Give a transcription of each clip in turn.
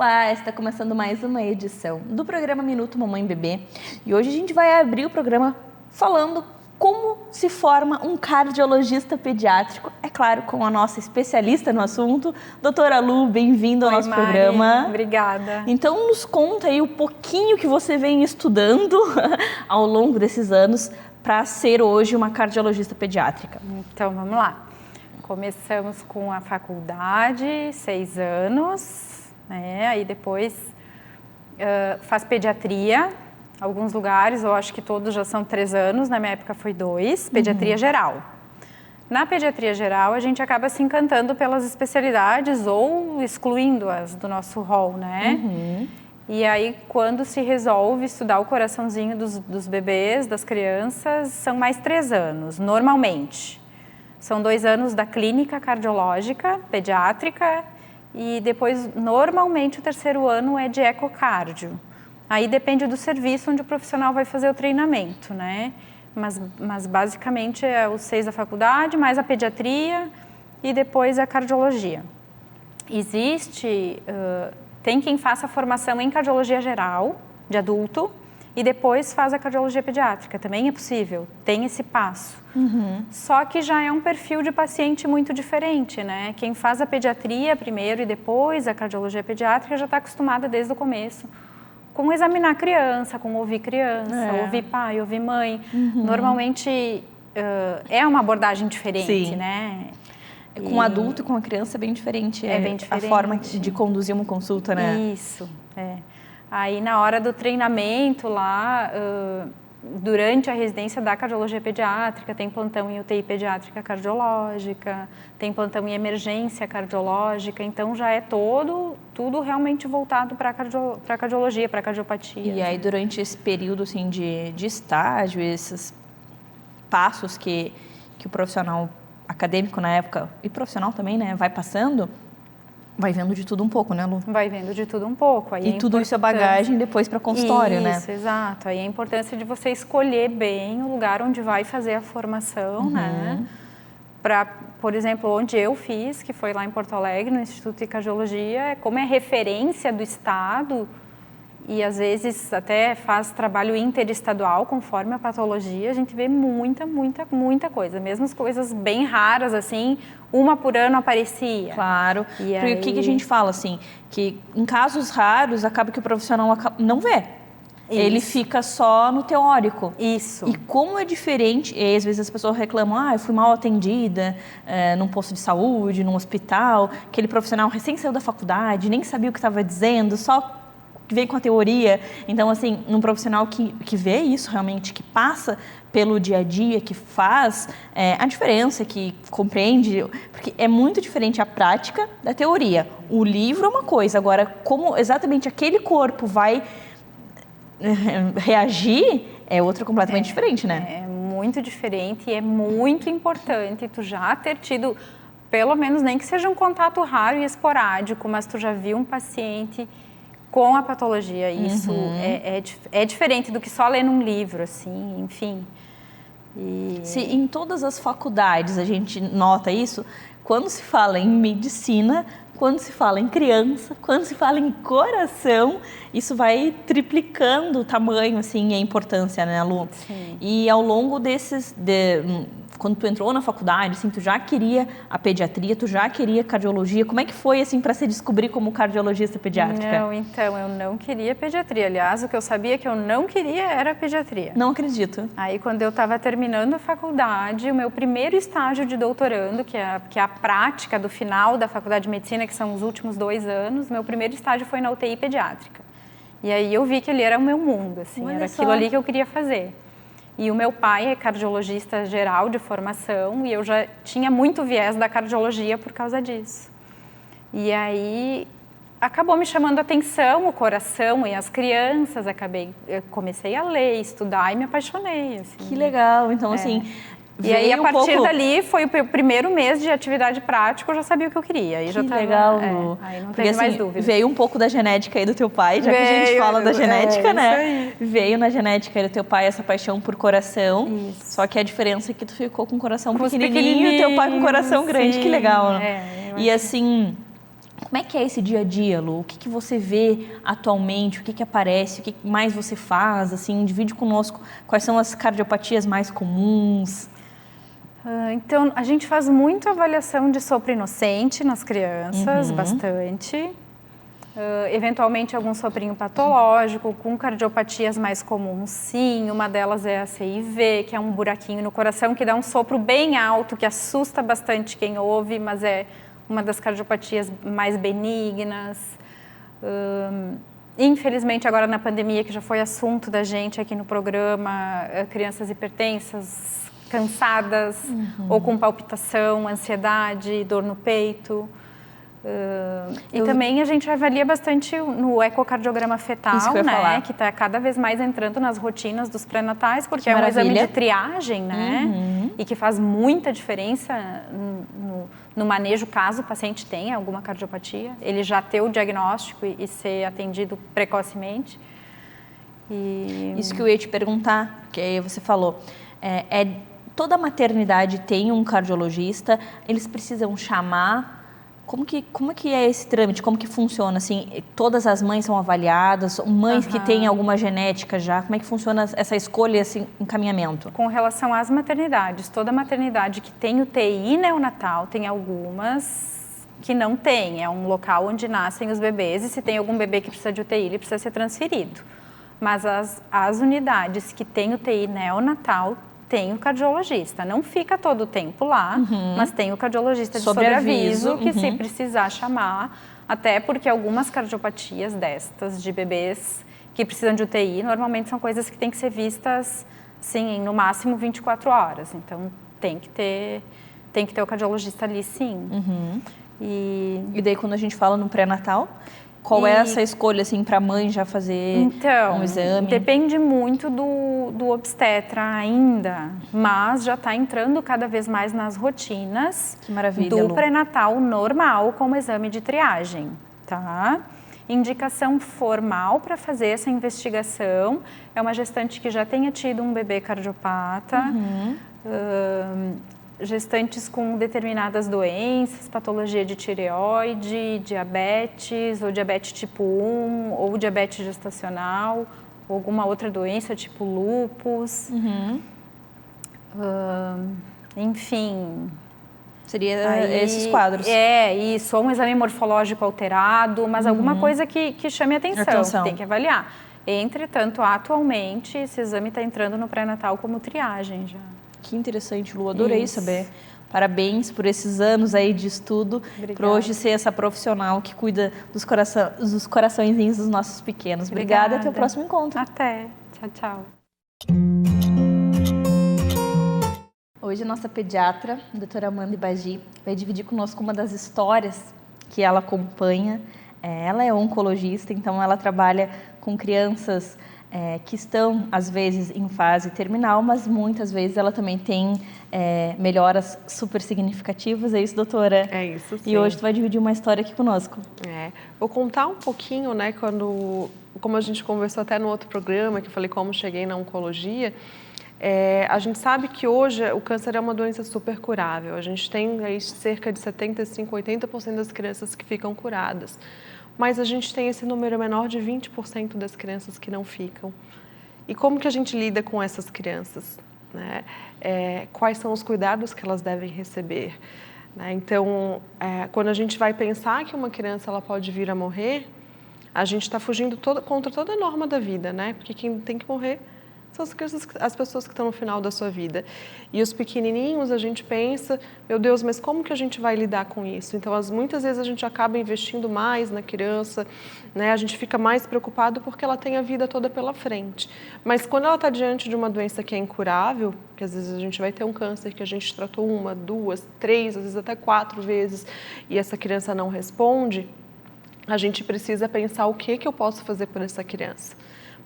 Olá, está começando mais uma edição do programa Minuto Mamãe Bebê e hoje a gente vai abrir o programa falando como se forma um cardiologista pediátrico, é claro, com a nossa especialista no assunto, doutora Lu, bem-vindo ao nosso Mari, programa. Obrigada. Então nos conta aí o pouquinho que você vem estudando ao longo desses anos para ser hoje uma cardiologista pediátrica. Então vamos lá. Começamos com a faculdade, 6 anos, né? Aí depois faz pediatria, alguns lugares, eu acho que todos já são 3 anos, na minha época foi 2, pediatria geral. Na pediatria geral, a gente acaba se encantando pelas especialidades ou excluindo-as do nosso rol, né? E aí, quando se resolve estudar o coraçãozinho dos bebês, das crianças, são mais 3 anos, normalmente. São 2 anos da clínica cardiológica, pediátrica, e depois, normalmente, o 3º ano é de ecocardio. Aí depende do serviço onde o profissional vai fazer o treinamento, né? Mas basicamente é os 6 da faculdade, mais a pediatria e depois a cardiologia. Tem quem faça a formação em cardiologia geral, de adulto, e depois faz a cardiologia pediátrica, também é possível, tem esse passo. Só que já é um perfil de paciente muito diferente, né? Quem faz a pediatria primeiro e depois a cardiologia pediátrica já está acostumada desde o começo com examinar criança, com ouvir criança, ouvir pai, ouvir mãe. Normalmente é uma abordagem diferente, né? Com o adulto e com a criança é bem diferente. É bem diferente. A forma de conduzir uma consulta, né? Isso, é. Aí, na hora do treinamento lá, durante a residência da cardiologia pediátrica, tem plantão em UTI pediátrica cardiológica, tem plantão em emergência cardiológica, então já é tudo realmente voltado para a cardiologia, para a cardiopatia. E aí, durante esse período assim, de estágio, esses passos que o profissional acadêmico na época, e profissional também, né, vai passando, vai vendo de tudo um pouco, né, Lu? Vai vendo de tudo um pouco. Aí e tudo isso é bagagem depois para consultório, né? Isso, exato. Aí a importância de você escolher bem o lugar onde vai fazer a formação, né? Por exemplo, onde eu fiz, que foi lá em Porto Alegre, no Instituto de Cardiologia, como é referência do estado e às vezes até faz trabalho interestadual conforme a patologia, a gente vê muita coisa, mesmo as coisas bem raras, assim, uma por ano aparecia. Claro, e porque o que a gente fala, assim, que em casos raros acaba que o profissional não vê. Isso. Ele fica só no teórico. Isso. E como é diferente, e às vezes as pessoas reclamam, eu fui mal atendida num posto de saúde, num hospital, aquele profissional recém saiu da faculdade, nem sabia o que estava dizendo, só que vem com a teoria. Então, assim, um profissional que vê isso realmente, que passa pelo dia a dia, que faz a diferença, que compreende, porque é muito diferente a prática da teoria. O livro é uma coisa, agora como exatamente aquele corpo vai reagir é outra completamente diferente, né? É muito diferente e é muito importante tu já ter tido, pelo menos nem que seja um contato raro e esporádico, mas tu já viu um paciente com a patologia. Isso é diferente do que só ler num livro, assim, enfim. Se em todas as faculdades a gente nota isso, quando se fala em medicina, quando se fala em criança, quando se fala em coração, isso vai triplicando o tamanho, assim, e a importância, né, Lu? Sim. E ao longo quando tu entrou na faculdade, assim, tu já queria a pediatria, tu já queria cardiologia, como é que foi, assim, para se descobrir como cardiologista pediátrica? Não, então, eu não queria pediatria. Aliás, o que eu sabia que eu não queria era pediatria. Não acredito. Aí, quando eu estava terminando a faculdade, o meu primeiro estágio de doutorando, que é a prática do final da faculdade de medicina, que são os últimos 2 anos, meu primeiro estágio foi na UTI pediátrica. E aí eu vi que ele era o meu mundo, assim, era aquilo ali que eu queria fazer. E o meu pai é cardiologista geral de formação e eu já tinha muito viés da cardiologia por causa disso. E aí acabou me chamando a atenção o coração e as crianças, eu comecei a ler, estudar e me apaixonei. Assim. Que legal, então assim... E aí, a partir dali, foi o primeiro mês de atividade prática, eu já sabia o que eu queria. Aí já tava, legal, aí não porque, teve mais assim, dúvida. Veio um pouco da genética aí do teu pai, já que a gente fala da genética, né? Isso aí. Veio na genética aí do teu pai essa paixão por coração, só que a diferença é que tu ficou com o coração pequenininho e teu pai com o coração grande, que legal, né? E assim... Como é que é esse dia a dia, Lu? O que você vê atualmente? O que aparece? O que mais você faz? Assim, divide conosco quais são as cardiopatias mais comuns. Então, a gente faz muito avaliação de sopro inocente nas crianças, bastante. Eventualmente, algum soprinho patológico, com cardiopatias mais comuns, sim. Uma delas é a CIV, que é um buraquinho no coração que dá um sopro bem alto, que assusta bastante quem ouve, mas é uma das cardiopatias mais benignas. Infelizmente, agora na pandemia, que já foi assunto da gente aqui no programa, crianças hipertensas, cansadas, ou com palpitação, ansiedade, dor no peito. E também a gente avalia bastante no ecocardiograma fetal, né? Que está cada vez mais entrando nas rotinas dos pré-natais, porque é um exame de triagem, né? E que faz muita diferença no manejo, caso o paciente tenha alguma cardiopatia, ele já ter o diagnóstico e ser atendido precocemente. Isso que eu ia te perguntar, que aí você falou, toda maternidade tem um cardiologista, eles precisam chamar. Como que é esse trâmite? Como que funciona? Assim, todas as mães são avaliadas? Mães que têm alguma genética já? Como é que funciona essa escolha, esse encaminhamento? Com relação às maternidades, toda maternidade que tem UTI neonatal, tem algumas que não tem. É um local onde nascem os bebês e se tem algum bebê que precisa de UTI, ele precisa ser transferido. Mas as unidades que têm UTI neonatal, tem o cardiologista. Não fica todo o tempo lá, mas tem o cardiologista de sobreaviso que se precisar chamar, até porque algumas cardiopatias destas, de bebês que precisam de UTI, normalmente são coisas que têm que ser vistas, sim, em no máximo 24 horas. Então, tem que ter o cardiologista ali, sim. E daí, quando a gente fala no pré-natal, qual é essa escolha, assim, para a mãe já fazer um exame? Depende muito do obstetra ainda, mas já está entrando cada vez mais nas rotinas do pré-natal normal como exame de triagem, tá? Indicação formal para fazer essa investigação é uma gestante que já tenha tido um bebê cardiopata, gestantes com determinadas doenças, patologia de tireoide, diabetes, ou diabetes tipo 1, ou diabetes gestacional, ou alguma outra doença tipo lúpus. Enfim. Seria esses quadros. Isso, ou um exame morfológico alterado, mas alguma coisa que chame atenção, que tem que avaliar. Entretanto, atualmente, esse exame está entrando no pré-natal como triagem já. Que interessante, Lu, adorei saber. Parabéns por esses anos aí de estudo, por hoje ser essa profissional que cuida dos coraçõezinhos dos nossos pequenos. Obrigada, até o próximo encontro. Até, tchau, tchau. Hoje a nossa pediatra, a doutora Amanda Ibagi, vai dividir conosco uma das histórias que ela acompanha. Ela é oncologista, então ela trabalha com crianças que estão, às vezes, em fase terminal, mas muitas vezes ela também tem melhoras super significativas. É isso, doutora? É isso, sim. E hoje tu vai dividir uma história aqui conosco. Vou contar um pouquinho, né, como a gente conversou até no outro programa, que eu falei como cheguei na oncologia, a gente sabe que hoje o câncer é uma doença super curável. A gente tem aí cerca de 75%, 80% das crianças que ficam curadas. Mas a gente tem esse número menor de 20% das crianças que não ficam. E como que a gente lida com essas crianças? Né? Quais são os cuidados que elas devem receber? Né? Então, quando a gente vai pensar que uma criança ela pode vir a morrer, a gente está fugindo contra toda a norma da vida, né? Porque quem tem que morrer são as pessoas que estão no final da sua vida. E os pequenininhos, a gente pensa, meu Deus, mas como que a gente vai lidar com isso? Então, muitas vezes a gente acaba investindo mais na criança, né? A gente fica mais preocupado porque ela tem a vida toda pela frente. Mas quando ela está diante de uma doença que é incurável, que às vezes a gente vai ter um câncer que a gente tratou 1, 2, 3, às vezes até 4 vezes, e essa criança não responde, a gente precisa pensar o que eu posso fazer por essa criança.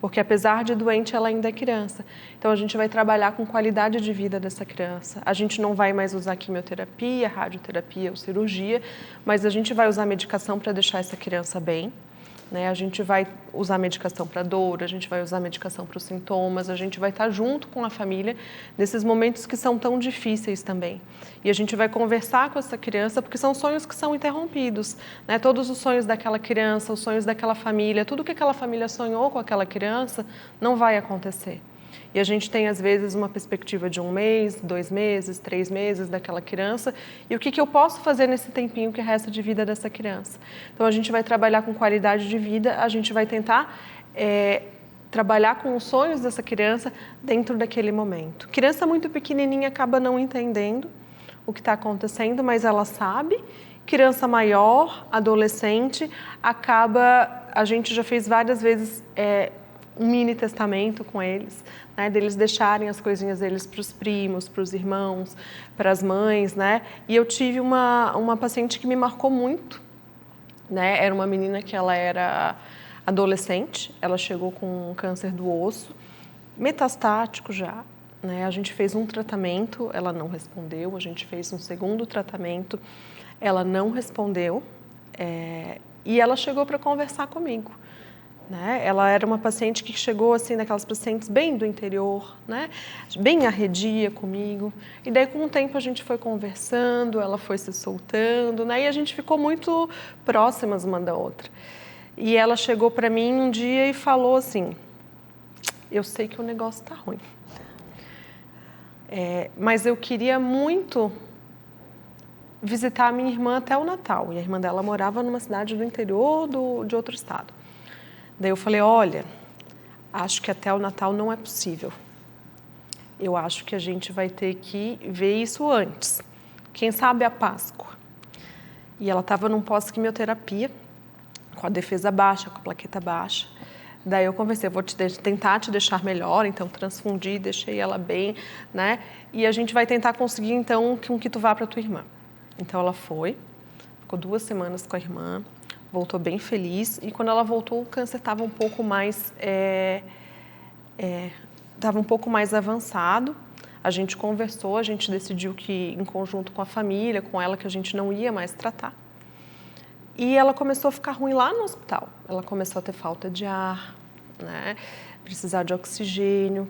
Porque apesar de doente, ela ainda é criança. Então, a gente vai trabalhar com qualidade de vida dessa criança. A gente não vai mais usar quimioterapia, radioterapia ou cirurgia, mas a gente vai usar medicação para deixar essa criança bem. né? A gente vai usar medicação para dor, a gente vai usar medicação para os sintomas, a gente vai estar junto com a família nesses momentos que são tão difíceis também. E a gente vai conversar com essa criança, porque são sonhos que são interrompidos, né? Todos os sonhos daquela criança, os sonhos daquela família, tudo que aquela família sonhou com aquela criança não vai acontecer. E a gente tem, às vezes, uma perspectiva de 1 mês, 2 meses, 3 meses daquela criança. E o que eu posso fazer nesse tempinho que resta de vida dessa criança? Então, a gente vai trabalhar com qualidade de vida, a gente vai tentar trabalhar com os sonhos dessa criança dentro daquele momento. Criança muito pequenininha acaba não entendendo o que está acontecendo, mas ela sabe. Criança maior, adolescente, a gente já fez várias vezes um mini testamento com eles, né, deles deixarem as coisinhas deles para os primos, para os irmãos, para as mães, né? E eu tive uma paciente que me marcou muito, né? Era uma menina que ela era adolescente, ela chegou com um câncer do osso, metastático já, né? A gente fez um tratamento, ela não respondeu, a gente fez um segundo tratamento, ela não respondeu, e ela chegou para conversar comigo. Né? Ela era uma paciente que chegou assim, daquelas pacientes bem do interior, né? Bem arredia comigo. E daí, com o tempo, a gente foi conversando, ela foi se soltando, né? E a gente ficou muito próximas uma da outra. E ela chegou para mim um dia e falou assim: eu sei que o negócio está ruim, mas eu queria muito visitar a minha irmã até o Natal. E a irmã dela morava numa cidade do interior de outro estado. Daí eu falei, olha, acho que até o Natal não é possível. Eu acho que a gente vai ter que ver isso antes. Quem sabe a Páscoa. E ela estava num pós-quimioterapia, com a defesa baixa, com a plaqueta baixa. Daí eu conversei, vou tentar te deixar melhor, então transfundi, deixei ela bem, né? E a gente vai tentar conseguir, então, que tu vá para tua irmã. Então ela foi, ficou 2 semanas com a irmã, voltou bem feliz, e quando ela voltou o câncer estava um pouco mais avançado. A gente conversou, a gente decidiu que em conjunto com a família, com ela, que a gente não ia mais tratar. E ela começou a ficar ruim lá no hospital. Ela começou a ter falta de ar, né? Precisar de oxigênio.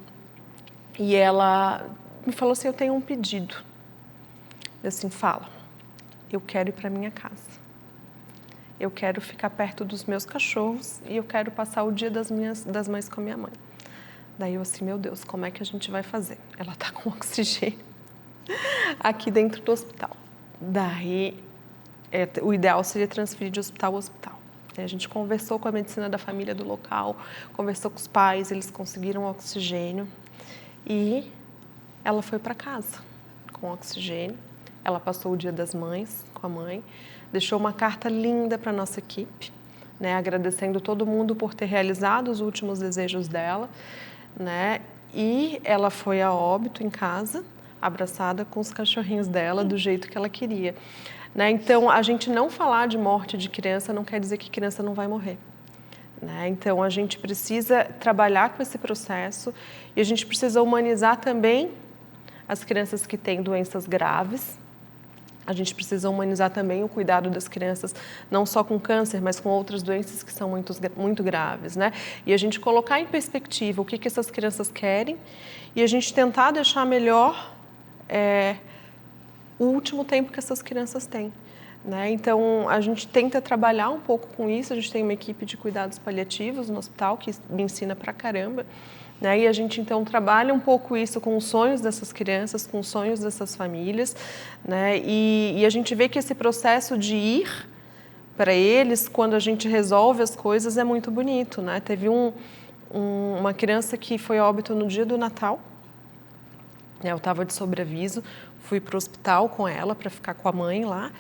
E ela me falou assim, eu tenho um pedido. Eu assim, fala, eu quero ir para minha casa. Eu quero ficar perto dos meus cachorros e eu quero passar o dia das mães com a minha mãe. Daí eu assim, meu Deus, como é que a gente vai fazer? Ela está com oxigênio aqui dentro do hospital. Daí, o ideal seria transferir de hospital a hospital. A gente conversou com a medicina da família do local, conversou com os pais, eles conseguiram oxigênio e ela foi para casa com oxigênio. Ela passou o dia das mães com a mãe, deixou uma carta linda para a nossa equipe, né, agradecendo todo mundo por ter realizado os últimos desejos dela, né, e ela foi a óbito em casa, abraçada com os cachorrinhos dela, do jeito que ela queria. Né? Então, a gente não falar de morte de criança não quer dizer que criança não vai morrer. Né? Então, a gente precisa trabalhar com esse processo e a gente precisa humanizar também as crianças que têm doenças graves. A gente precisa humanizar também o cuidado das crianças, não só com câncer, mas com outras doenças que são muito graves, né? E a gente colocar em perspectiva o que essas crianças querem e a gente tentar deixar melhor o último tempo que essas crianças têm, né? Então, a gente tenta trabalhar um pouco com isso, a gente tem uma equipe de cuidados paliativos no hospital que me ensina pra caramba, né? E a gente, então, trabalha um pouco isso com os sonhos dessas crianças, com os sonhos dessas famílias, né? E a gente vê que esse processo de ir para eles, quando a gente resolve as coisas, é muito bonito, né? Teve uma criança que foi a óbito no dia do Natal, né? Eu estava de sobreaviso, fui para o hospital com ela para ficar com a mãe lá.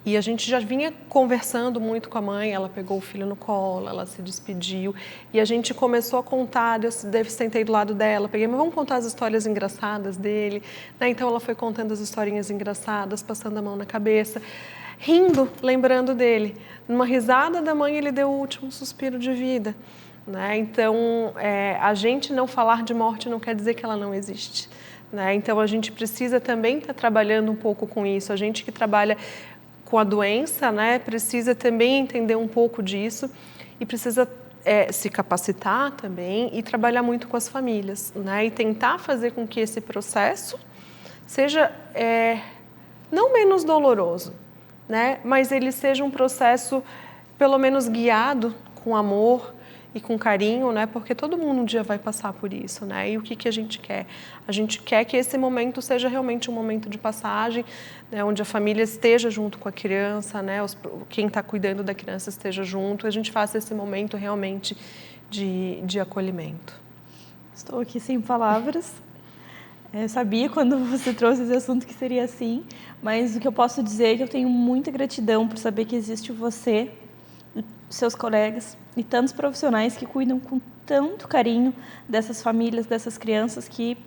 E a gente já vinha conversando muito com a mãe, ela pegou o filho no colo, ela se despediu. E a gente começou a contar, eu sentei do lado dela, peguei, mas vamos contar as histórias engraçadas dele. Né? Então ela foi contando as historinhas engraçadas, passando a mão na cabeça, rindo, lembrando dele. Numa risada da mãe, ele deu o último suspiro de vida. Né? Então, a gente não falar de morte não quer dizer que ela não existe. Né? Então, a gente precisa também estar trabalhando um pouco com isso. A gente que trabalha com a doença, né, precisa também entender um pouco disso e precisa se capacitar também e trabalhar muito com as famílias, né? E tentar fazer com que esse processo seja não menos doloroso, né? Mas ele seja um processo pelo menos guiado com amor e com carinho, né? Porque todo mundo um dia vai passar por isso, né? E o que a gente quer? A gente quer que esse momento seja realmente um momento de passagem, né? Onde a família esteja junto com a criança, né? Quem está cuidando da criança esteja junto, e a gente faça esse momento realmente de acolhimento. Estou aqui sem palavras. Eu sabia quando você trouxe esse assunto que seria assim, mas o que eu posso dizer é que eu tenho muita gratidão por saber que existe você, seus colegas e tantos profissionais que cuidam com tanto carinho dessas famílias, dessas crianças que,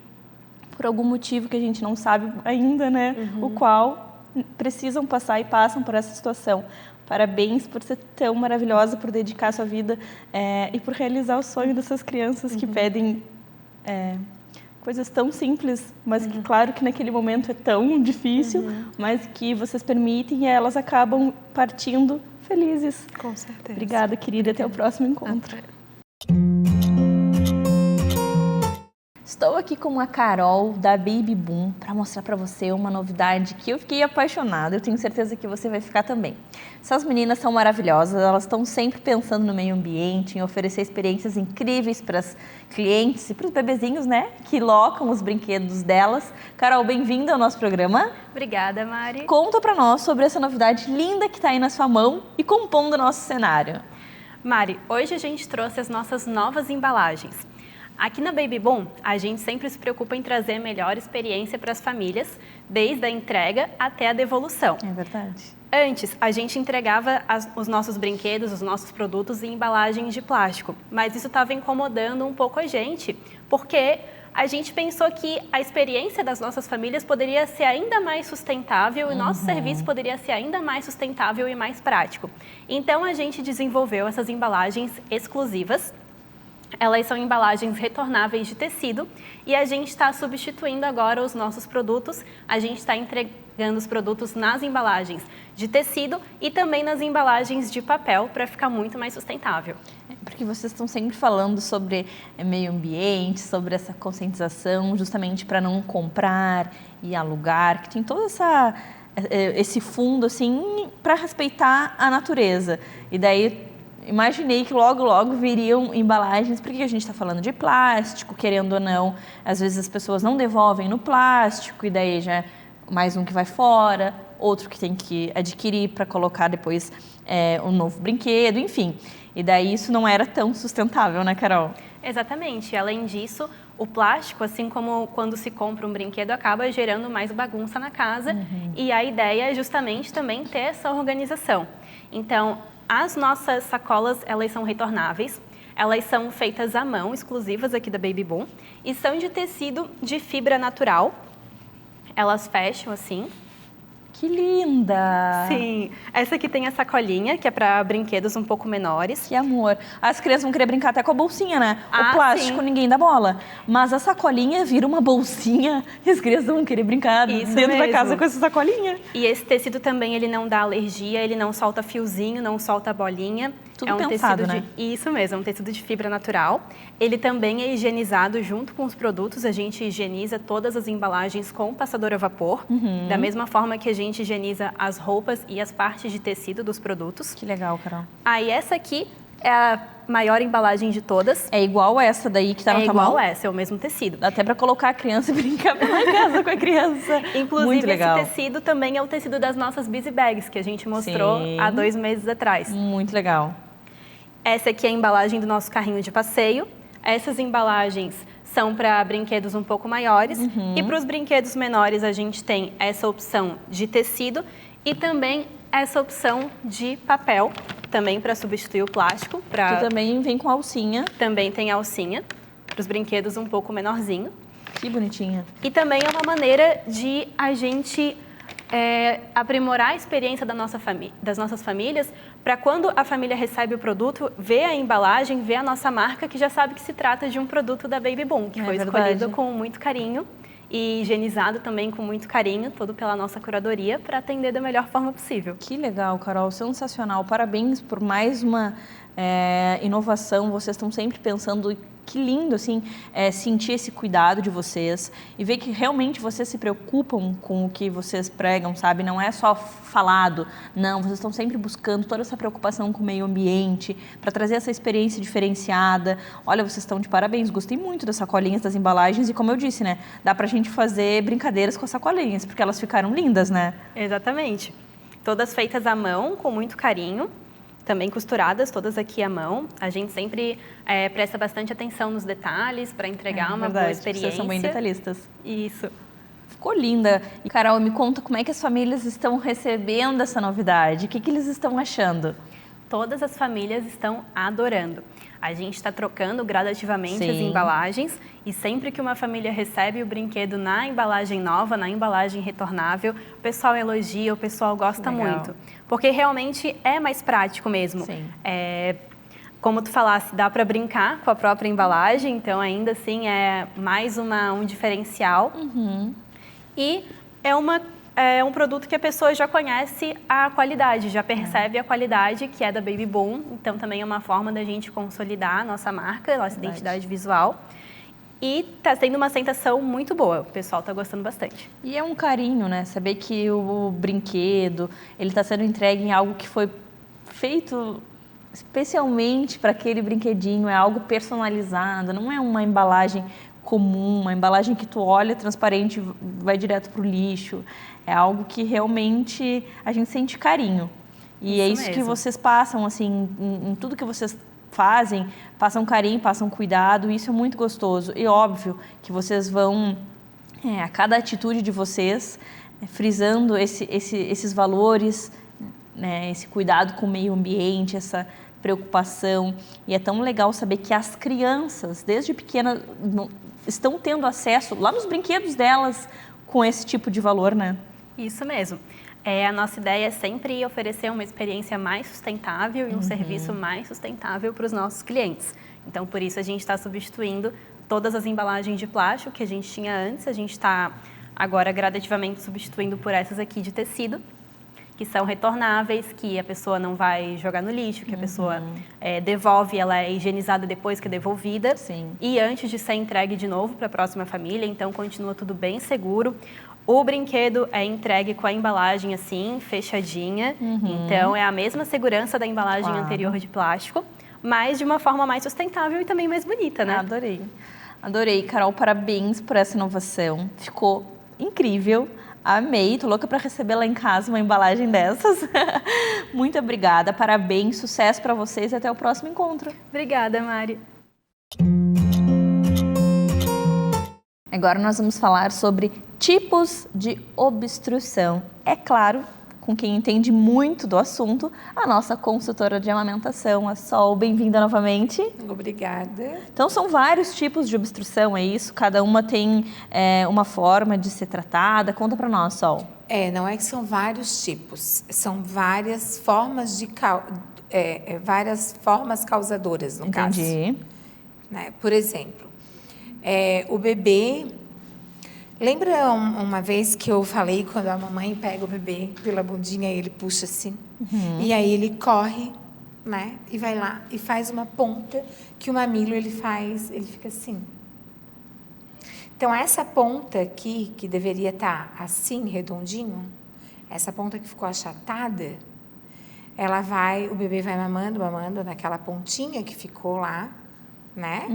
por algum motivo que a gente não sabe ainda, né, o qual precisam passar e passam por essa situação. Parabéns por ser tão maravilhosa, por dedicar a sua vida e por realizar o sonho dessas crianças que pedem coisas tão simples, mas que, claro, que naquele momento é tão difícil, mas que vocês permitem e elas acabam partindo felizes. Com certeza. Obrigada, querida. Até o próximo encontro. Estou aqui com a Carol da Baby Boom para mostrar para você uma novidade que eu fiquei apaixonada. Eu tenho certeza que você vai ficar também. Essas meninas são maravilhosas, elas estão sempre pensando no meio ambiente, em oferecer experiências incríveis para as clientes e para os bebezinhos, né, que locam os brinquedos delas. Carol, bem-vinda ao nosso programa. Obrigada, Mari. Conta para nós sobre essa novidade linda que está aí na sua mão e compondo o nosso cenário. Mari, hoje a gente trouxe as nossas novas embalagens. Aqui na Baby Boom, a gente sempre se preocupa em trazer a melhor experiência para as famílias, desde a entrega até a devolução. É verdade. Antes, a gente entregava os nossos brinquedos, os nossos produtos em embalagens de plástico, mas isso estava incomodando um pouco a gente, porque a gente pensou que a experiência das nossas famílias poderia ser ainda mais sustentável e nosso serviço poderia ser ainda mais sustentável e mais prático. Então, a gente desenvolveu essas embalagens exclusivas. Elas são embalagens retornáveis de tecido e a gente está substituindo agora os nossos produtos. A gente está entregando os produtos nas embalagens de tecido e também nas embalagens de papel para ficar muito mais sustentável. Porque vocês estão sempre falando sobre meio ambiente, sobre essa conscientização, justamente para não comprar e alugar, que tem todo esse fundo assim para respeitar a natureza. E daí imaginei que logo viriam embalagens, porque a gente está falando de plástico, querendo ou não, às vezes as pessoas não devolvem no plástico e daí já é mais um que vai fora, outro que tem que adquirir para colocar depois um novo brinquedo, enfim. E daí isso não era tão sustentável, né, Carol? Exatamente. Além disso, o plástico, assim como quando se compra um brinquedo, acaba gerando mais bagunça na casa e a ideia é justamente também ter essa organização. Então, as nossas sacolas, elas são retornáveis, elas são feitas à mão, exclusivas aqui da Baby Boom, e são de tecido de fibra natural. Elas fecham assim. Que linda! Sim, essa aqui tem a sacolinha, que é para brinquedos um pouco menores. Que amor. As crianças vão querer brincar até com a bolsinha, né? Ah, o plástico, sim. Ninguém dá bola. Mas a sacolinha vira uma bolsinha e as crianças vão querer brincar Isso dentro da mesmo. casa com essa sacolinha. E esse tecido também, ele não dá alergia, ele não solta fiozinho, não solta bolinha. Tudo é um pensado, tecido né? Isso mesmo, é um tecido de fibra natural. Ele também é higienizado junto com os produtos. A gente higieniza todas as embalagens com passador a vapor. Da mesma forma que a gente higieniza as roupas e as partes de tecido dos produtos. Que legal, Carol. Aí essa aqui é a maior embalagem de todas. É igual essa daí que tá na É tua igual mão? essa, é o mesmo tecido. Dá até pra colocar a criança e brincar pela casa com a criança. Inclusive, Muito legal. esse tecido também é o tecido das nossas Busy Bags, que a gente mostrou Sim. há 2 meses atrás. Muito legal. Essa aqui é a embalagem do nosso carrinho de passeio. Essas embalagens são para brinquedos um pouco maiores. E para os brinquedos menores, a gente tem essa opção de tecido e também essa opção de papel, também para substituir o plástico. Que também vem com alcinha. Também tem alcinha, para os brinquedos um pouco menorzinho. Que bonitinha. E também é uma maneira de a gente aprimorar a experiência das nossas famílias, para quando a família recebe o produto, ver a embalagem, ver a nossa marca, que já sabe que se trata de um produto da Baby Boom, que foi escolhido com muito carinho e higienizado também com muito carinho, todo pela nossa curadoria, para atender da melhor forma possível. Que legal, Carol. Sensacional. Parabéns por mais uma inovação, vocês estão sempre pensando. Que lindo, assim, sentir esse cuidado de vocês e ver que realmente vocês se preocupam com o que vocês pregam, sabe? Não é só falado, não, vocês estão sempre buscando toda essa preocupação com o meio ambiente para trazer essa experiência diferenciada. Olha, vocês estão de parabéns, gostei muito das sacolinhas, das embalagens e como eu disse, né, dá pra gente fazer brincadeiras com as sacolinhas, porque elas ficaram lindas, né? Exatamente. Todas feitas à mão, com muito carinho. Também costuradas, todas aqui à mão. A gente sempre presta bastante atenção nos detalhes para entregar uma boa experiência. Vocês são bem detalhistas. Isso. Ficou linda. E, Carol, me conta como é que as famílias estão recebendo essa novidade? O que eles estão achando? Todas as famílias estão adorando. A gente está trocando gradativamente as embalagens e sempre que uma família recebe o brinquedo na embalagem nova, na embalagem retornável, o pessoal elogia, o pessoal gosta muito. Porque realmente é mais prático mesmo. Sim. Como tu falasse, dá para brincar com a própria embalagem, então ainda assim é mais um diferencial. E é um produto que a pessoa já conhece a qualidade, já percebe a qualidade que é da Baby Boom. Então, também é uma forma da gente consolidar a nossa marca, a nossa identidade visual. E está sendo uma aceitação muito boa, o pessoal está gostando bastante. E é um carinho, né? Saber que o brinquedo, ele está sendo entregue em algo que foi feito especialmente para aquele brinquedinho, é algo personalizado, não é uma embalagem comum, uma embalagem que tu olha transparente vai direto para o lixo. É algo que realmente a gente sente carinho. E é isso que vocês passam, assim, em tudo que vocês fazem, passam carinho, passam cuidado, e isso é muito gostoso. E óbvio que vocês vão, a cada atitude de vocês, frisando esses valores, né, esse cuidado com o meio ambiente, essa preocupação. E é tão legal saber que as crianças, desde pequenas, estão tendo acesso lá nos brinquedos delas com esse tipo de valor, né? Isso mesmo. A nossa ideia é sempre oferecer uma experiência mais sustentável e um serviço mais sustentável para os nossos clientes. Então, por isso, a gente está substituindo todas as embalagens de plástico que a gente tinha antes. A gente está agora gradativamente substituindo por essas aqui de tecido, que são retornáveis, que a pessoa não vai jogar no lixo, que a pessoa devolve, ela é higienizada depois que é devolvida. Sim. E antes de ser entregue de novo para a próxima família, então continua tudo bem seguro. O brinquedo é entregue com a embalagem assim, fechadinha. Então, é a mesma segurança da embalagem anterior de plástico, mas de uma forma mais sustentável e também mais bonita, né? Adorei. Adorei, Carol, parabéns por essa inovação. Ficou incrível. Amei, tô louca para receber lá em casa uma embalagem dessas. Muito obrigada, parabéns, sucesso para vocês e até o próximo encontro. Obrigada, Mari. Agora nós vamos falar sobre tipos de obstrução. É claro, com quem entende muito do assunto, a nossa consultora de amamentação, a Sol. Bem-vinda novamente. Obrigada. Então, são vários tipos de obstrução, é isso? Cada uma tem uma forma de ser tratada. Conta para nós, Sol. Não é que são vários tipos, são várias formas várias formas causadoras, no caso. Entendi. Né? Por exemplo, o bebê... Lembra uma vez que eu falei quando a mamãe pega o bebê pela bundinha e ele puxa assim? E aí ele corre, né? E vai lá e faz uma ponta que o mamilo ele fica assim. Então, essa ponta aqui, que deveria estar assim, redondinho, essa ponta que ficou achatada, o bebê vai mamando naquela pontinha que ficou lá, né?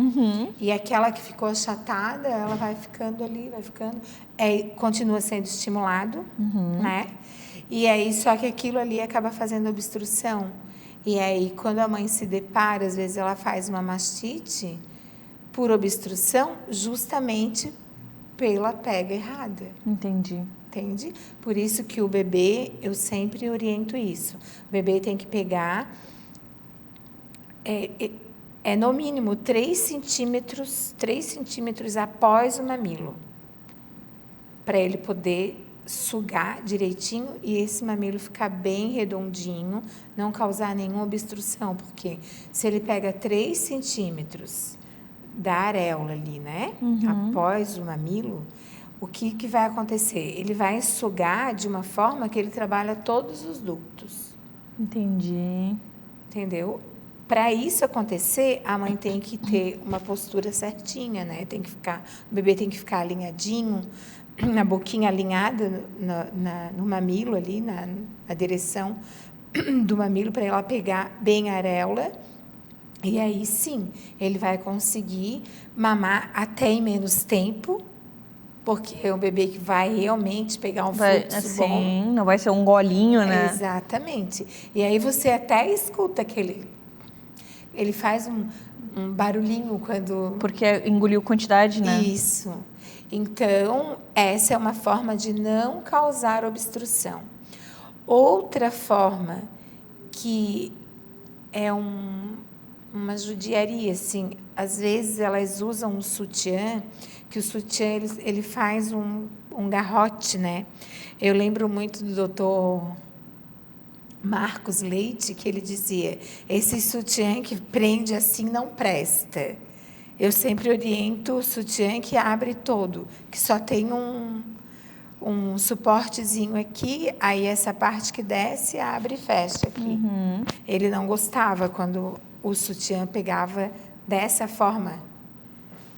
E aquela que ficou achatada, ela vai ficando ali, continua sendo estimulado, né? E aí, só que aquilo ali acaba fazendo obstrução. E aí, quando a mãe se depara, às vezes ela faz uma mastite por obstrução, justamente pela pega errada. Entendi. Entende? Por isso que o bebê, eu sempre oriento isso. O bebê tem que pegar... no mínimo 3 centímetros após o mamilo, para ele poder sugar direitinho e esse mamilo ficar bem redondinho, não causar nenhuma obstrução, porque se ele pega 3 centímetros da areola ali, né, após o mamilo, o que vai acontecer? Ele vai sugar de uma forma que ele trabalha todos os ductos. Entendi. Entendeu? para isso acontecer, a mãe tem que ter uma postura certinha, né? O bebê tem que ficar alinhadinho, na boquinha alinhada no mamilo ali, na direção do mamilo, para ela pegar bem a areola. E aí sim, ele vai conseguir mamar até em menos tempo, porque é um bebê que vai realmente pegar um fluxo assim, bom. não vai ser um golinho, né? Exatamente. E aí você até escuta que ele faz um barulhinho quando... Porque engoliu quantidade, né? Isso. Então, essa é uma forma de não causar obstrução. Outra forma que é uma judiaria, assim, às vezes elas usam um sutiã, que o sutiã ele faz um garrote, né? Eu lembro muito do doutor Marcos Leite, que ele dizia, esse sutiã que prende assim não presta. Eu sempre oriento o sutiã que abre todo, que só tem um suportezinho aqui, aí essa parte que desce, abre e fecha aqui. Ele não gostava quando o sutiã pegava dessa forma.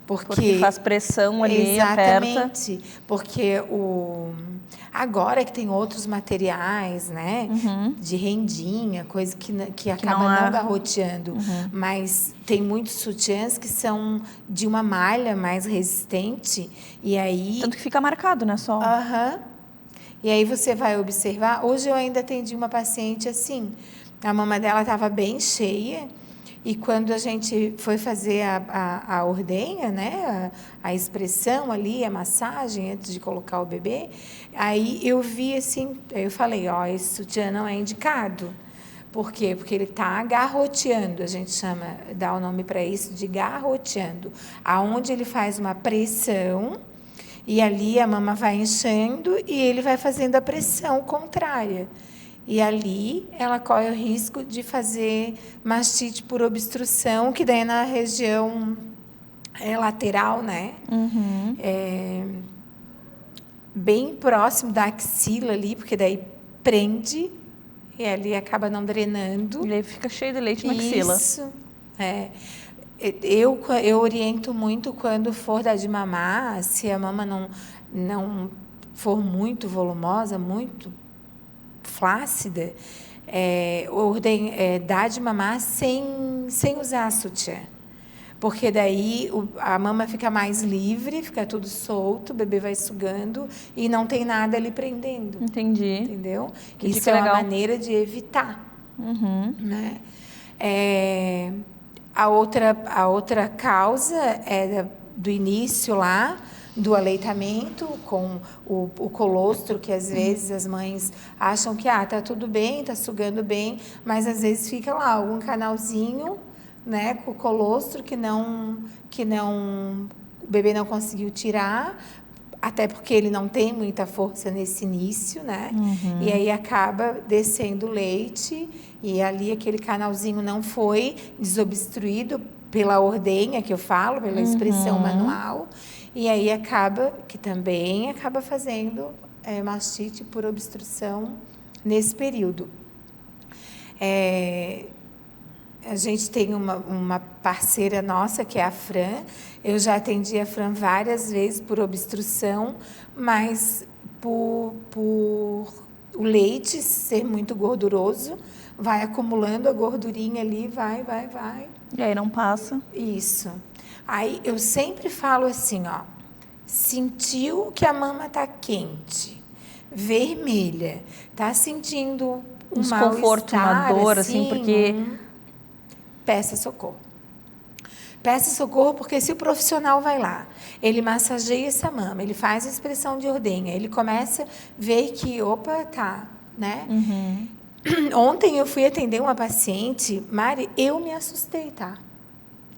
Porque faz pressão ali, exatamente, aperta. Porque agora que tem outros materiais, né, de rendinha, coisa que acaba não garroteando, mas tem muitos sutiãs que são de uma malha mais resistente, e aí... Tanto que fica marcado, né, só. E aí você vai observar, hoje eu ainda atendi uma paciente assim, a mama dela estava bem cheia, e quando a gente foi fazer a ordenha, né, a expressão ali, a massagem, antes de colocar o bebê, aí eu vi assim, eu falei, esse sutiã não é indicado. Por quê? Porque ele está garroteando, a gente dá o nome para isso de garroteando, aonde ele faz uma pressão, e ali a mama vai enchendo e ele vai fazendo a pressão contrária. E ali ela corre o risco de fazer mastite por obstrução, que daí é na região lateral, né? Bem próximo da axila ali, porque daí prende e ali acaba não drenando. E aí fica cheio de leite na axila. Isso. Eu oriento muito quando for dar de mamar, se a mama não for muito volumosa, muito flácida, dá de mamar sem usar sutiã. Porque daí a mama fica mais livre, fica tudo solto, o bebê vai sugando e não tem nada ali prendendo. Entendi. Entendeu? Que isso é uma maneira de evitar. Né? A outra causa é do início lá, do aleitamento com o colostro, que às vezes as mães acham que tá tudo bem, tá sugando bem, mas às vezes fica lá algum canalzinho, né, com o colostro que o bebê não conseguiu tirar, até porque ele não tem muita força nesse início, né? E aí acaba descendo o leite e ali aquele canalzinho não foi desobstruído pela ordenha que eu falo, pela expressão manual. E aí também acaba fazendo mastite por obstrução nesse período. A gente tem uma parceira nossa, que é a Fran. Eu já atendi a Fran várias vezes por obstrução, mas por o leite ser muito gorduroso, vai acumulando a gordurinha ali, vai. E aí não passa. Isso. Aí eu sempre falo assim, sentiu que a mama está quente, vermelha, está sentindo um desconforto, uma dor, assim, porque... Peça socorro. Peça socorro porque se o profissional vai lá, ele massageia essa mama, ele faz a expressão de ordenha, ele começa a ver que, tá, né? Ontem eu fui atender uma paciente, Mari, eu me assustei, tá?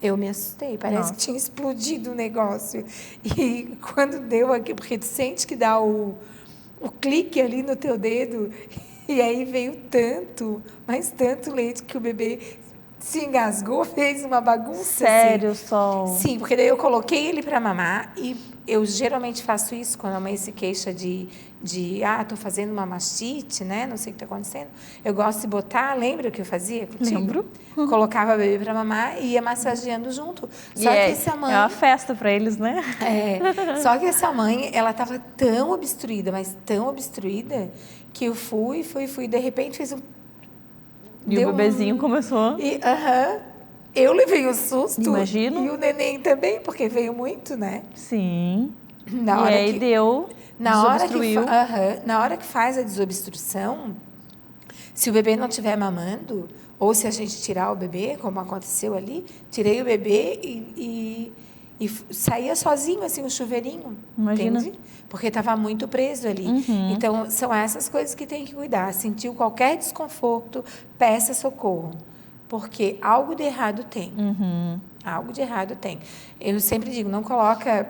Eu me assustei, parece que tinha explodido o negócio. E quando deu aqui, porque tu sente que dá o clique ali no teu dedo, e aí veio tanto, mas tanto leite que o bebê se engasgou, fez uma bagunça. Sério, assim. Sol? Sim, porque daí eu coloquei ele para mamar e eu geralmente faço isso quando a mãe se queixa de tô fazendo uma mastite, né? Não sei o que está acontecendo. Eu gosto de botar, lembra o que eu fazia contigo? Lembro. Colocava a bebê para mamar e ia massageando junto. Só que essa mãe... É uma festa para eles, né? Só que essa mãe, ela estava tão obstruída, mas tão obstruída, que eu fui, de repente fez um... E o bebezinho começou... Eu levei um susto. Imagino. E o neném também, porque veio muito, né? Sim. Na hora e aí que, deu, desobstruiu. Na hora que faz a desobstrução, se o bebê não estiver mamando, ou se a gente tirar o bebê, como aconteceu ali, tirei o bebê e saía sozinho, assim, o chuveirinho. Imagina. Entende? Porque estava muito preso ali. Então, são essas coisas que tem que cuidar. Sentiu qualquer desconforto, peça socorro. Porque algo de errado tem. Algo de errado tem. Eu sempre digo, não coloca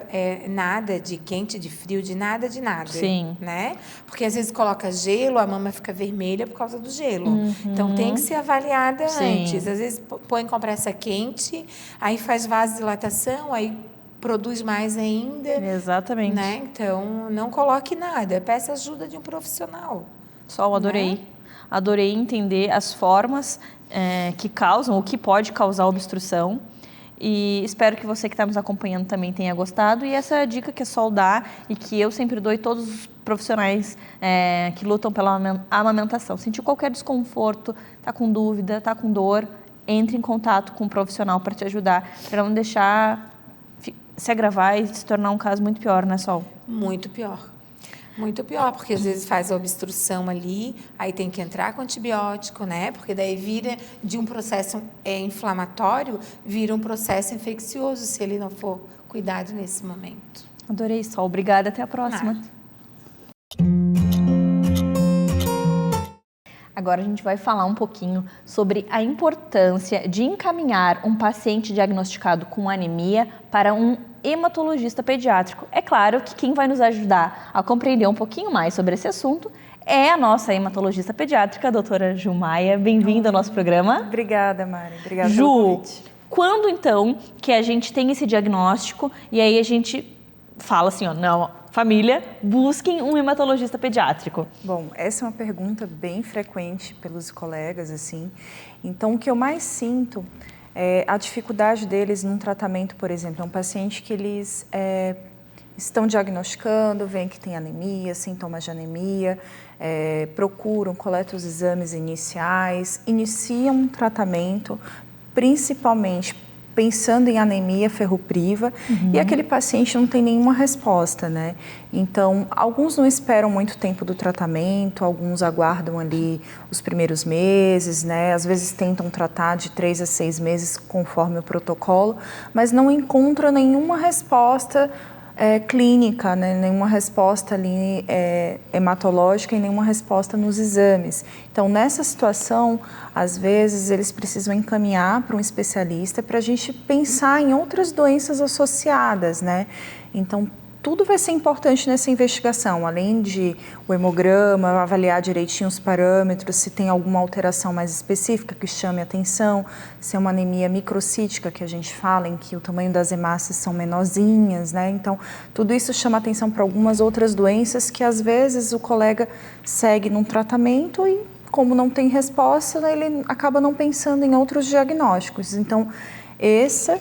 nada de quente, de frio, de nada. Sim. Né? Porque às vezes coloca gelo, a mama fica vermelha por causa do gelo. Então tem que ser avaliada antes. Às vezes põe compressa quente, aí faz vasodilatação, aí produz mais ainda. Exatamente. Né? Então não coloque nada, peça ajuda de um profissional. Sol, adorei. Né? Adorei entender as formas que causam, o que pode causar obstrução. E espero que você que está nos acompanhando também tenha gostado. E essa é a dica que a Sol dá e que eu sempre dou e todos os profissionais que lutam pela amamentação. Sentiu qualquer desconforto, está com dúvida, está com dor, entre em contato com um profissional para te ajudar, para não deixar se agravar e se tornar um caso muito pior, né, Sol? Muito pior. Muito pior, porque às vezes faz a obstrução ali, aí tem que entrar com antibiótico, né? Porque daí vira de um processo inflamatório, vira um processo infeccioso, se ele não for cuidado nesse momento. Adorei, Sol. Obrigada. Até a próxima. Agora a gente vai falar um pouquinho sobre a importância de encaminhar um paciente diagnosticado com anemia para um hematologista pediátrico. É claro que quem vai nos ajudar a compreender um pouquinho mais sobre esse assunto é a nossa hematologista pediátrica, a doutora Ju Maia. Bem-vinda ao nosso programa. Obrigada, Mari. Obrigada Ju, pelo convite. Quando então que a gente tem esse diagnóstico e aí a gente fala assim, não, família, busquem um hematologista pediátrico? Bom, essa é uma pergunta bem frequente pelos colegas, assim. Então, o que eu mais sinto é a dificuldade deles num tratamento, por exemplo, é um paciente que eles estão diagnosticando, veem que tem anemia, sintomas de anemia, procuram, coletam os exames iniciais, iniciam um tratamento, principalmente pensando em anemia ferropriva, e aquele paciente não tem nenhuma resposta, né? Então, alguns não esperam muito tempo do tratamento, alguns aguardam ali os primeiros meses, né? Às vezes tentam tratar de 3 a 6 meses conforme o protocolo, mas não encontram nenhuma resposta clínica, né? Nenhuma resposta ali hematológica e nenhuma resposta nos exames. Então, nessa situação, às vezes, eles precisam encaminhar para um especialista para a gente pensar em outras doenças associadas, né? Então, tudo vai ser importante nessa investigação, além de o hemograma, avaliar direitinho os parâmetros, se tem alguma alteração mais específica que chame a atenção, se é uma anemia microcítica, que a gente fala, em que o tamanho das hemácias são menorzinhas, né? Então, tudo isso chama atenção para algumas outras doenças que, às vezes, o colega segue num tratamento e, como não tem resposta, ele acaba não pensando em outros diagnósticos. Então, essa,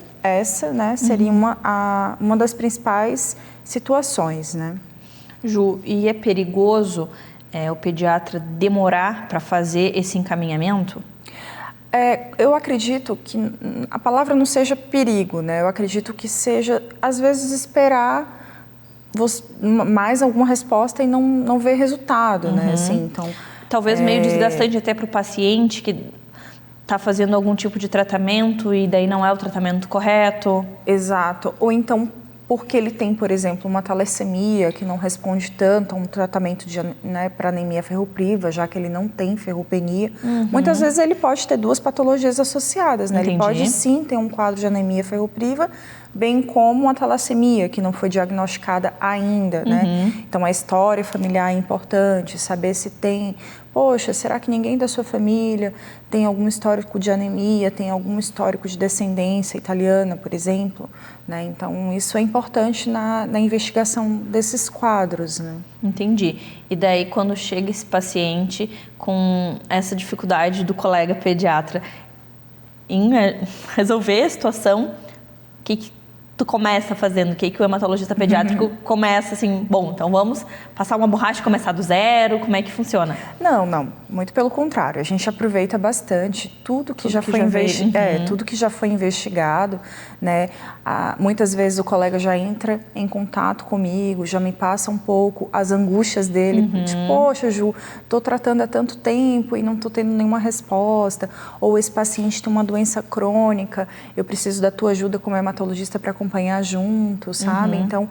né, seria uma das principais situações, né? Ju, e é perigoso o pediatra demorar para fazer esse encaminhamento? Eu acredito que a palavra não seja perigo, né? Eu acredito que seja, às vezes, esperar mais alguma resposta e não ver resultado, né? Assim, então, talvez meio desgastante até para o paciente que está fazendo algum tipo de tratamento e daí não é o tratamento correto. Exato. Ou então, porque ele tem, por exemplo, uma talassemia que não responde tanto a um tratamento para anemia ferropriva, já que ele não tem ferropenia. Muitas vezes ele pode ter 2 patologias associadas, né? Ele pode sim ter um quadro de anemia ferropriva, bem como a talassemia, que não foi diagnosticada ainda, né? Então, a história familiar é importante, saber se tem... Poxa, será que ninguém da sua família tem algum histórico de anemia, tem algum histórico de descendência italiana, por exemplo? Né? Então, isso é importante na investigação desses quadros, né? Entendi. E daí, quando chega esse paciente com essa dificuldade do colega pediatra em resolver a situação, o que tu começa fazendo? O que o hematologista pediátrico começa assim, bom, então vamos passar uma borracha e começar do zero? Como é que funciona? Não, muito pelo contrário. A gente aproveita bastante tudo que já foi tudo que já foi investigado, né? Muitas vezes o colega já entra em contato comigo, já me passa um pouco as angústias dele, tipo, poxa, Ju, tô tratando há tanto tempo e não tô tendo nenhuma resposta, ou esse paciente tem uma doença crônica, eu preciso da tua ajuda como hematologista para acompanhar junto, sabe? Então,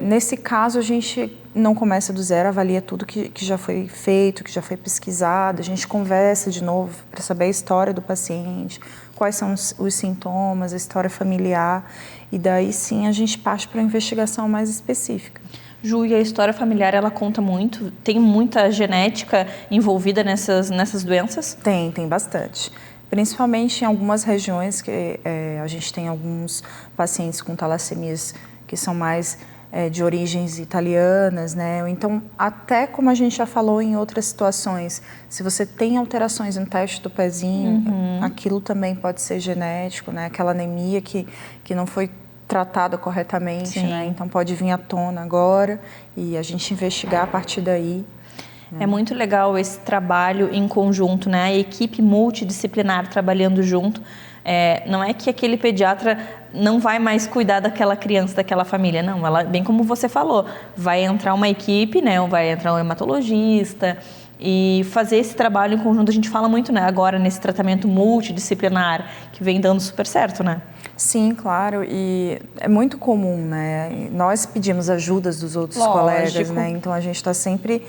nesse caso, a gente não começa do zero, avalia tudo que já foi feito, que já foi pesquisado, a gente conversa de novo para saber a história do paciente, quais são os sintomas, a história familiar, e daí sim a gente parte para a investigação mais específica. Ju, e a história familiar, ela conta muito? Tem muita genética envolvida nessas doenças? Tem bastante. Principalmente em algumas regiões que a gente tem alguns pacientes com talassemias que são mais de origens italianas, né? Então, até como a gente já falou em outras situações, se você tem alterações no teste do pezinho, aquilo também pode ser genético, né? Aquela anemia que não foi tratada corretamente, né? Então, pode vir à tona agora e a gente investigar a partir daí. É muito legal esse trabalho em conjunto, né? A equipe multidisciplinar trabalhando junto. Não é que aquele pediatra não vai mais cuidar daquela criança, daquela família. Não, ela, bem como você falou, vai entrar uma equipe, né? Vai entrar um hematologista e fazer esse trabalho em conjunto. A gente fala muito, né? Agora nesse tratamento multidisciplinar que vem dando super certo, né? Sim, claro, e é muito comum, né? Nós pedimos ajudas dos outros colegas, né? Então a gente está sempre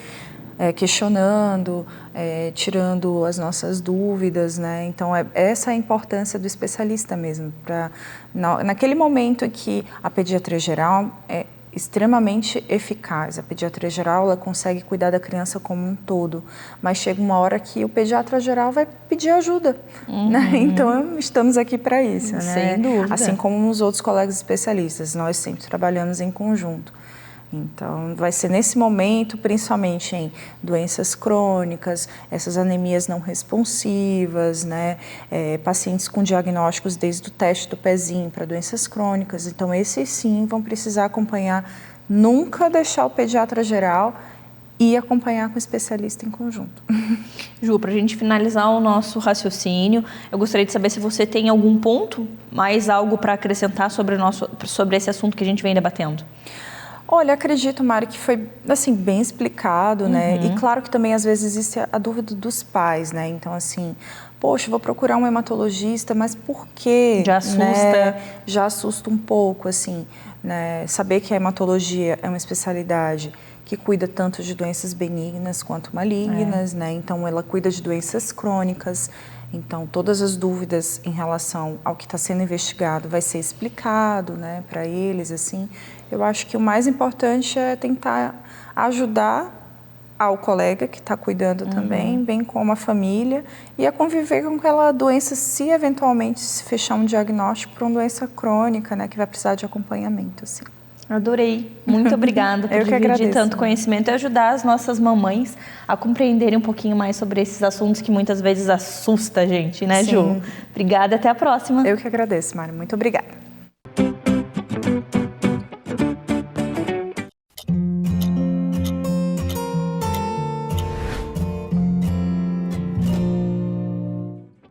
questionando, tirando as nossas dúvidas, né? Então, essa é a importância do especialista mesmo. Naquele momento em que a pediatria geral é extremamente eficaz, a pediatria geral ela consegue cuidar da criança como um todo, mas chega uma hora que o pediatra geral vai pedir ajuda, né? Então, estamos aqui para isso, né? Sem dúvida. Assim como os outros colegas especialistas, nós sempre trabalhamos em conjunto. Então, vai ser nesse momento, principalmente em doenças crônicas, essas anemias não responsivas, né? Pacientes com diagnósticos desde o teste do pezinho para doenças crônicas. Então, esses sim vão precisar acompanhar, nunca deixar o pediatra geral e acompanhar com o especialista em conjunto. Ju, para a gente finalizar o nosso raciocínio, eu gostaria de saber se você tem algum ponto, mais algo para acrescentar sobre esse assunto que a gente vem debatendo. Olha, acredito, Mari, que foi assim, bem explicado, né? E claro que também às vezes existe a dúvida dos pais, né? Então, assim, poxa, vou procurar um hematologista, mas por quê? Já assusta. Né? Já assusta um pouco, assim, né? Saber que a hematologia é uma especialidade que cuida tanto de doenças benignas quanto malignas, né? Então, ela cuida de doenças crônicas. Então, todas as dúvidas em relação ao que está sendo investigado vai ser explicado, né, para eles, assim. Eu acho que o mais importante é tentar ajudar ao colega que está cuidando também, bem como a família, e a conviver com aquela doença se eventualmente se fechar um diagnóstico para uma doença crônica, né, que vai precisar de acompanhamento, assim. Adorei. Muito obrigada por dividir tanto conhecimento e ajudar as nossas mamães a compreenderem um pouquinho mais sobre esses assuntos que muitas vezes assusta a gente, né, Ju? Obrigada, até a próxima. Eu que agradeço, Mari. Muito obrigada.